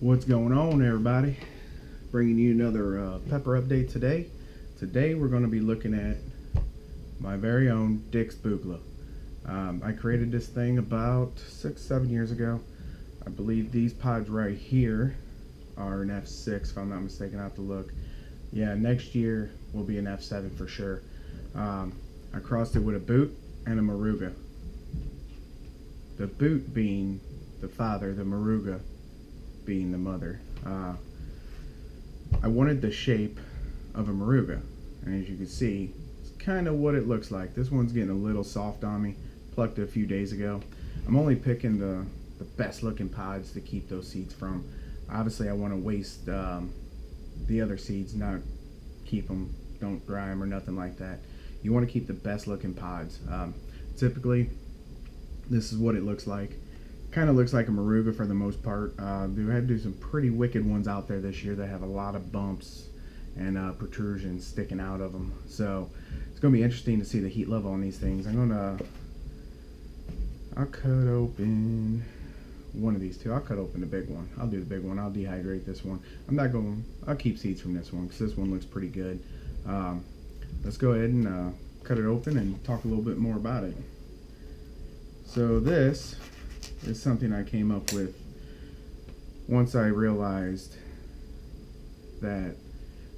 What's going on, everybody? Bringing you another pepper update today. Today we're going to be looking at my very own Dick's Bougla. I created this thing about 6-7 years ago. I believe these pods right here are an F6 if I'm not mistaken. I have to look. Yeah, next year will be an F7 for sure. I crossed it with a boot and a Moruga. The boot being the father, the Moruga being the mother. I wanted the shape of a Moruga, and as you can see, it's kind of what it looks like. This one's getting a little soft on me. Plucked it a few days ago. I'm only picking the best looking pods to keep those seeds from. Obviously I want to waste the other seeds, not keep them, don't dry them or nothing like that. You want to keep the best looking pods. Typically this is what it looks like. Kind of looks like a Moruga for the most part. We had to do some pretty wicked ones out there this year that have a lot of bumps and protrusions sticking out of them. So it's going to be interesting to see the heat level on these things. I'll cut open one of these two. I'll cut open the big one. I'll do the big one. I'll dehydrate this one. I'll keep seeds from this one because this one looks pretty good. Let's go ahead and cut it open and talk a little bit more about it. So this is something I came up with once I realized that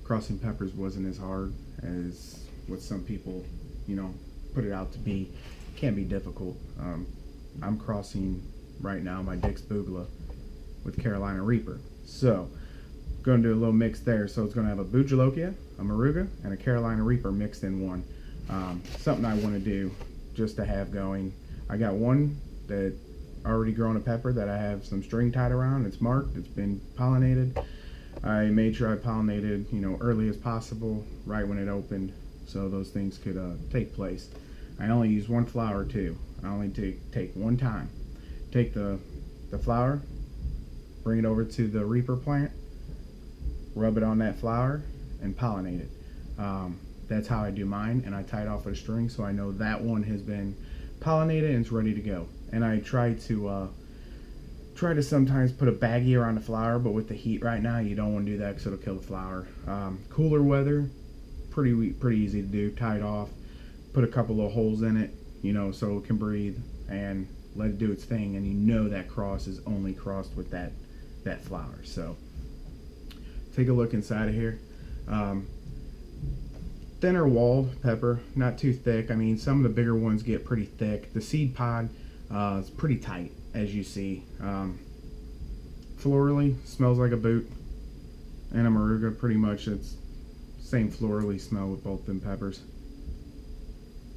crossing peppers wasn't as hard as what some people, put it out to be. It can be difficult. I'm crossing right now my Dick's Bougla with Carolina Reaper. So, going to do a little mix there. So it's going to have a Bougla, a Moruga, and a Carolina Reaper mixed in one. Something I want to do just to have going. I got one that already grown a pepper that I have some string tied around. It's marked. It's been pollinated. I made sure I pollinated, early as possible, right when it opened, so those things could take place. I only use one flower too. I only take one time. Take the flower, bring it over to the Reaper plant, rub it on that flower, and pollinate it. That's how I do mine, and I tie it off with a string so I know that one has been pollinated and it's ready to go. And I try to sometimes put a baggie around the flower, but with the heat right now you don't want to do that because it'll kill the flower. Cooler weather, pretty easy to do. Tie it off, put a couple of holes in it, so it can breathe, and let it do its thing, and that cross is only crossed with that flower. So take a look inside of here. Thinner walled pepper, not too thick. I mean, some of the bigger ones get pretty thick. The seed pod is pretty tight, as you see. Florally, smells like a boot and a Moruga. Pretty much it's same florally smell with both them peppers.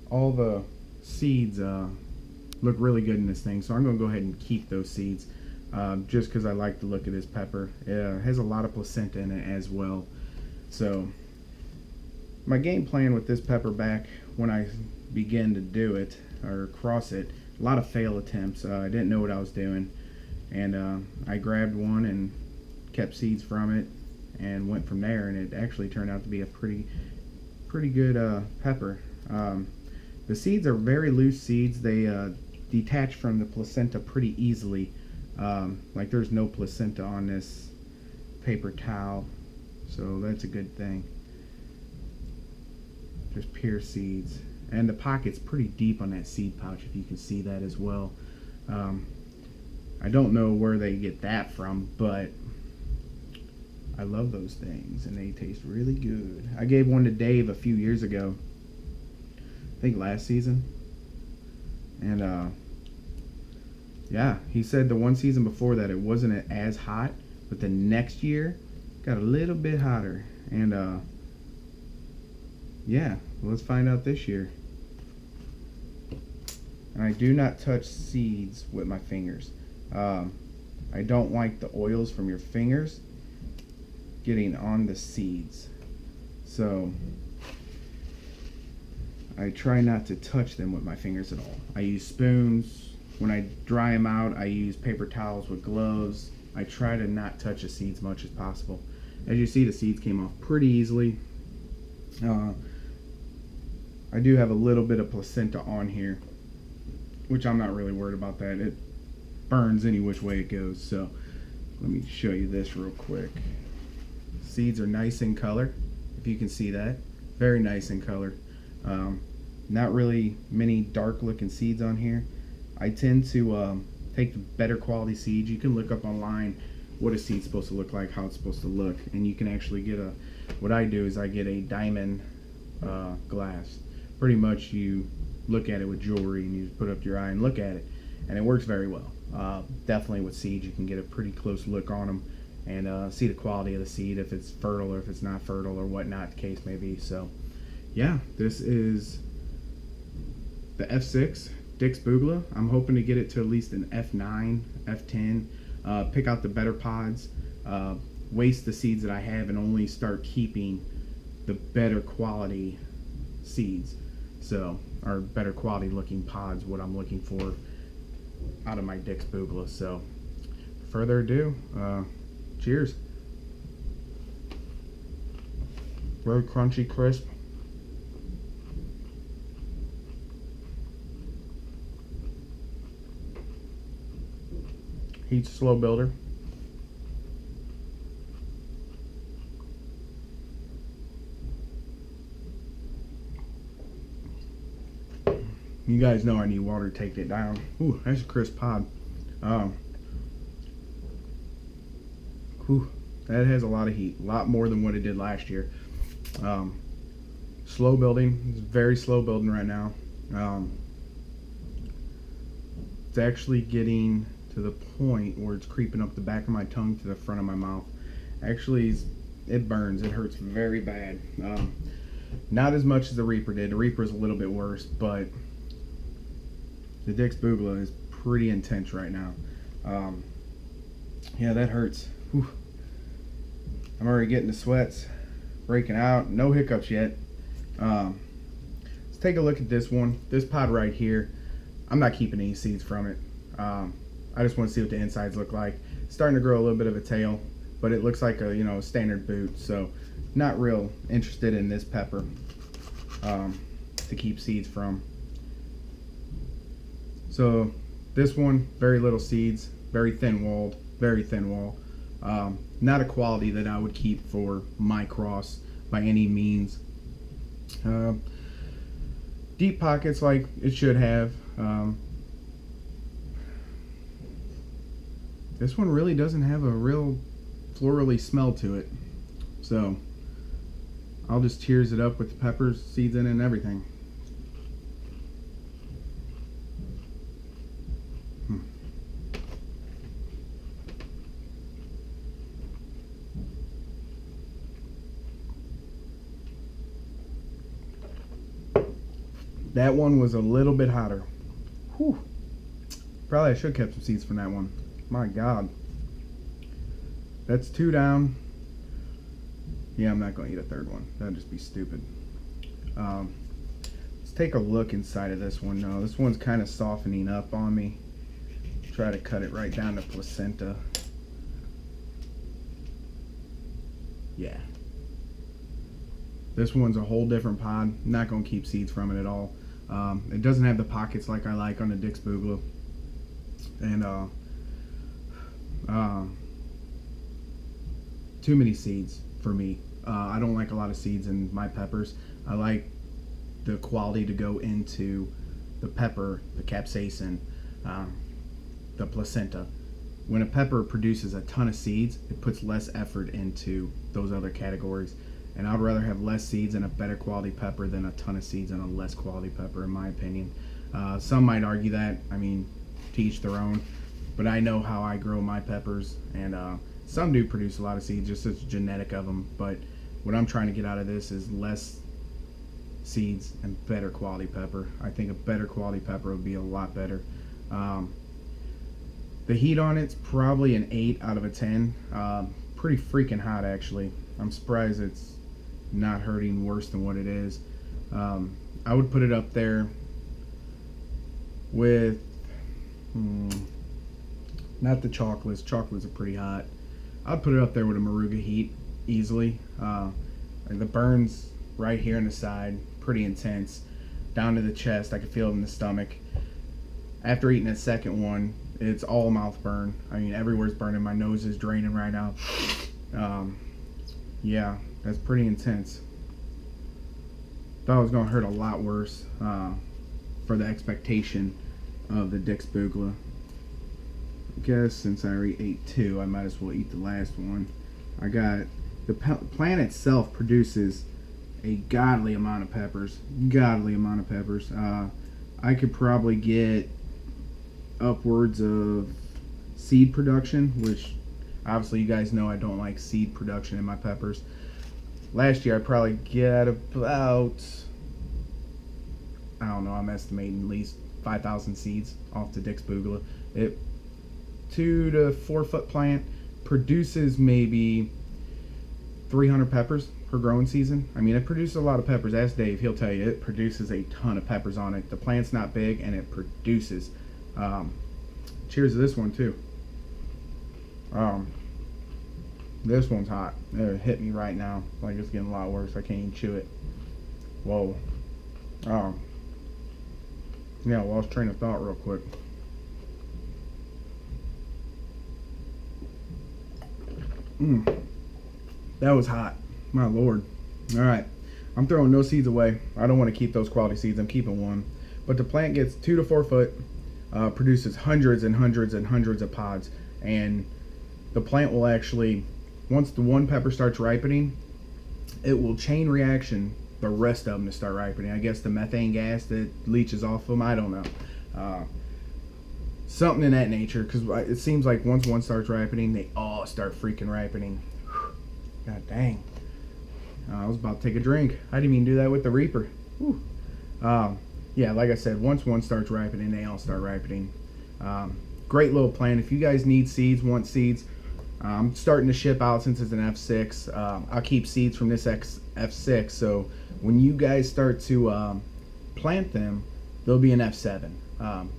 All the seeds look really good in this thing, so I'm going to go ahead and keep those seeds just because I like the look of this pepper. It has a lot of placenta in it as well. So my game plan with this pepper back when I began to do it or cross it, a lot of fail attempts. I didn't know what I was doing, and I grabbed one and kept seeds from it and went from there, and it actually turned out to be a pretty good pepper. The seeds are very loose seeds. They detach from the placenta pretty easily. Like there's no placenta on this paper towel, so that's a good thing. There's pure seeds, and the pocket's pretty deep on that seed pouch, if you can see that as well. I don't know where they get that from, but I love those things, and they taste really good. I gave one to Dave a few years ago, I think last season, and yeah, he said the one season before that it wasn't as hot, but the next year got a little bit hotter, and yeah, let's find out this year. And I do not touch seeds with my fingers. I don't like the oils from your fingers getting on the seeds, so I try not to touch them with my fingers at all. I use spoons. When I dry them out, I use paper towels with gloves. I try to not touch the seeds much as possible. As you see, the seeds came off pretty easily. I do have a little bit of placenta on here, which I'm not really worried about that. It burns any which way it goes, so Let me show you this real quick. Seeds are nice in color, if you can see that. Very nice in color. Not really many dark looking seeds on here. I tend to take the better quality seeds. You can look up online what a seed's supposed to look like, how it's supposed to look, and you can actually get what I do is I get a diamond glass. Pretty much you look at it with jewelry and you just put up your eye and look at it, and it works very well. Definitely with seeds you can get a pretty close look on them and see the quality of the seed, if it's fertile or if it's not fertile or whatnot the case may be. So yeah, this is the F6 Dick's Bougla. I'm hoping to get it to at least an F9, F10, pick out the better pods, waste the seeds that I have and only start keeping the better quality seeds. So, or better quality looking pods, what I'm looking for out of my Dick's Bougla. So, further ado, cheers. Very crunchy, crisp. Heat's a slow builder. You guys know I need water to take it down. Ooh, that's a crisp pod. That has a lot of heat, a lot more than what it did last year. Slow building. It's very slow building right now. It's actually getting to the point where it's creeping up the back of my tongue to the front of my mouth. Actually, it burns. It hurts very bad. Not as much as the Reaper did. The Reaper is a little bit worse, but the Dick's Bougla is pretty intense right now. Yeah, that hurts. Whew. I'm already getting the sweats breaking out. No hiccups yet. Let's take a look at this one. This pod right here. I'm not keeping any seeds from it. I just want to see what the insides look like. It's starting to grow a little bit of a tail, but it looks like a standard boot. So not real interested in this pepper to keep seeds from. So this one, very little seeds, very thin walled, very thin wall. Not a quality that I would keep for my cross by any means. Deep pockets like it should have. This one really doesn't have a real florally smell to it. So I'll just tears it up with the peppers, seeds in it, and everything. That one was a little bit hotter. Whew. Probably I should have kept some seeds from that one. My God. That's 2 down. Yeah, I'm not going to eat a third one. That'd just be stupid. Let's take a look inside of this one. No, this one's kind of softening up on me. Try to cut it right down to placenta. Yeah. This one's a whole different pod. Not going to keep seeds from it at all. It doesn't have the pockets like I like on the Dick's Bougla. And too many seeds for me. I don't like a lot of seeds in my peppers. I like the quality to go into the pepper, the capsaicin, the placenta. When a pepper produces a ton of seeds, it puts less effort into those other categories. And I'd rather have less seeds and a better quality pepper than a ton of seeds and a less quality pepper, in my opinion. Some might argue that. I mean, to each their own. But I know how I grow my peppers, and some do produce a lot of seeds, just it's genetic of them. But what I'm trying to get out of this is less seeds and better quality pepper. I think a better quality pepper would be a lot better. The heat on it's probably an 8 out of a 10. Pretty freaking hot, actually. I'm surprised it's not hurting worse than what it is. I would put it up there with not the chocolates. Chocolates are pretty hot. I'd put it up there with a Moruga heat easily. The burns right here in the side, pretty intense. Down to the chest, I can feel it in the stomach. After eating a second one, it's all mouth burn. I mean, everywhere's burning. My nose is draining right now. Yeah, that's pretty intense. Thought it was gonna hurt a lot worse for the expectation of the Dick's Bougla. I guess since I already ate two, I might as well eat the last one. I got the plant itself produces a godly amount of peppers. Godly amount of peppers. I could probably get upwards of seed production, which obviously you guys know I don't like seed production in my peppers. Last year I probably get about, I don't know, I'm estimating at least 5,000 seeds off the Dick's Bougla. It 2 to 4 foot plant produces maybe 300 peppers per growing season. I mean, it produces a lot of peppers. Ask Dave, he'll tell you it produces a ton of peppers on it. The plant's not big and it produces. Cheers to this one too. This one's hot. It hit me right now. Like it's getting a lot worse. I can't even chew it. Whoa. Yeah, lost train of thought real quick. That was hot. My lord. Alright. I'm throwing no seeds away. I don't want to keep those quality seeds. I'm keeping one. But the plant gets 2 to 4 foot, produces hundreds and hundreds and hundreds of pods. And the plant will actually, once the one pepper starts ripening, it will chain reaction the rest of them to start ripening. I guess the methane gas that leaches off them, I don't know. Something in that nature, because it seems like once one starts ripening, they all start freaking ripening. God dang. I was about to take a drink. I didn't even do that with the Reaper. Yeah, like I said, once one starts ripening, they all start ripening. Great little plant. If you guys need seeds, want seeds, I'm starting to ship out since it's an F6. I'll keep seeds from this F6, so when you guys start to plant them, they'll be an F7.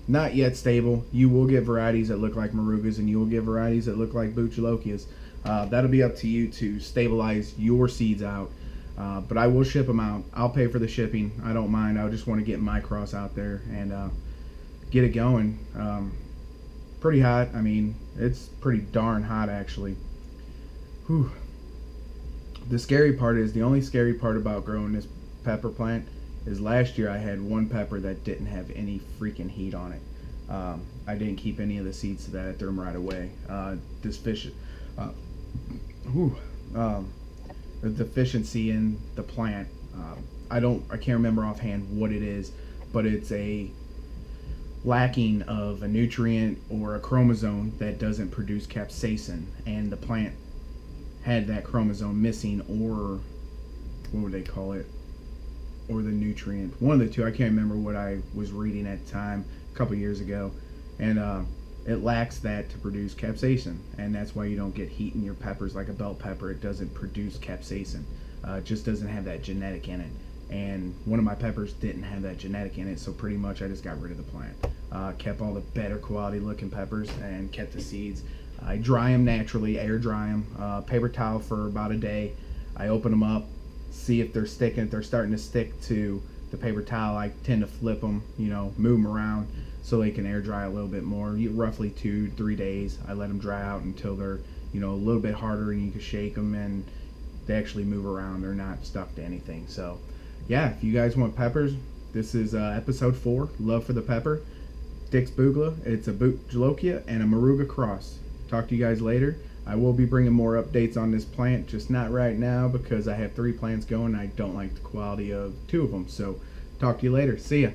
Not yet stable. You will get varieties that look like Morugas, and you will get varieties that look like Bougla. That'll be up to you to stabilize your seeds out. But I will ship them out. I'll pay for the shipping. I don't mind. I just want to get my cross out there and get it going. Pretty hot. I mean, it's pretty darn hot actually. Whew. The scary part is, the only scary part about growing this pepper plant is last year I had one pepper that didn't have any freaking heat on it. I didn't keep any of the seeds to that. I threw them right away. This fish, the deficiency in the plant, I can't remember offhand what it is, but it's a lacking of a nutrient or a chromosome that doesn't produce capsaicin, and the plant had that chromosome missing, or what would they call it, or the nutrient, one of the two. I can't remember what I was reading at the time a couple years ago, and it lacks that to produce capsaicin, and that's why you don't get heat in your peppers like a bell pepper. It doesn't produce capsaicin. It just doesn't have that genetic in it, and one of my peppers didn't have that genetic in it, so pretty much I just got rid of the plant. Kept all the better quality looking peppers and kept the seeds. I dry them naturally, air dry them, paper towel for about a day. I open them up, see if they're sticking. If they're starting to stick to the paper towel, I tend to flip them, move them around so they can air dry a little bit more. Roughly 2-3 days. I let them dry out until they're a little bit harder and you can shake them and they actually move around. They're not stuck to anything. So yeah, if you guys want peppers, this is episode 4, Love for the Pepper, Dick's Bougla. It's a Bougla and a Moruga cross. Talk to you guys later. I will be bringing more updates on this plant, just not right now because I have 3 plants going. I don't like the quality of 2 of them. So talk to you later. See ya.